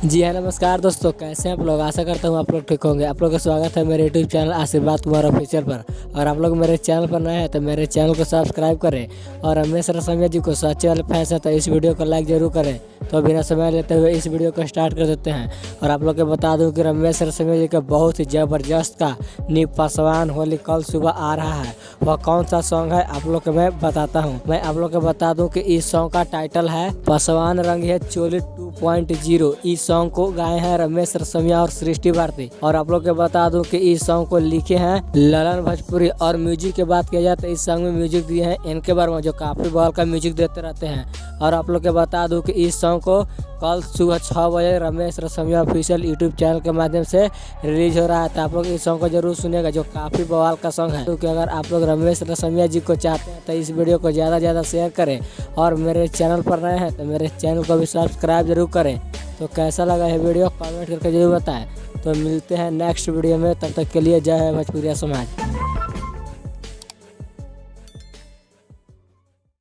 जी हाँ, नमस्कार दोस्तों, कैसे हैं आप लोग। आशा करता हूँ आप लोग ठीक होंगे। आप लोग का स्वागत है मेरे यूट्यूब चैनल आशीर्वाद कुमार ऑफिशियल पर। और आप लोग मेरे चैनल पर नए हैं तो मेरे चैनल को सब्सक्राइब करें। और रमेश रसमिया जी को सच्चे वाले फैंस हैं तो इस वीडियो को लाइक जरूर करें। तो बिना समय लेते हुए इस वीडियो को स्टार्ट कर देते हैं। और आप लोग को बता दूँ कि रमेश रसमिया जी का बहुत ही ज़बरदस्त का नी पासवान होली कल सुबह आ रहा है। वह कौन सा सॉन्ग है आप लोग को मैं बताता हूँ। मैं आप लोग को बता दूँ कि इस सॉन्ग का टाइटल है पासवान रंग है चोली 2.0। इस सॉन्ग को गाए हैं रमेश रसमिया और सृष्टि भारती। और आप लोग को बता दूं कि इस सॉन्ग को लिखे हैं ललन भोजपुरी। और म्यूजिक की बात किया जाए तो इस सॉन्ग में म्यूजिक दिए हैं इनके बारे में, जो काफी बॉल का म्यूजिक देते रहते हैं। और आप लोग को बता दूं कि इस सॉन्ग को कल सुबह 6 बजे रमेश रसमिया ऑफिशियल यूट्यूब चैनल के माध्यम से रिलीज हो रहा है। तो आप लोग इस सॉन्ग को जरूर सुनेगा, जो काफी बवाल का सॉन्ग है। क्योंकि अगर आप लोग रमेश रसमिया जी को चाहते हैं तो इस वीडियो को ज़्यादा से ज़्यादा शेयर करें। और मेरे चैनल पर नए हैं तो मेरे चैनल को भी सब्सक्राइब जरूर करें। तो कैसा लगा है वीडियो कमेंट करके जरूर बताएं। तो मिलते हैं नेक्स्ट वीडियो में, तब तक के लिए जय है भोजपुरिया समाज।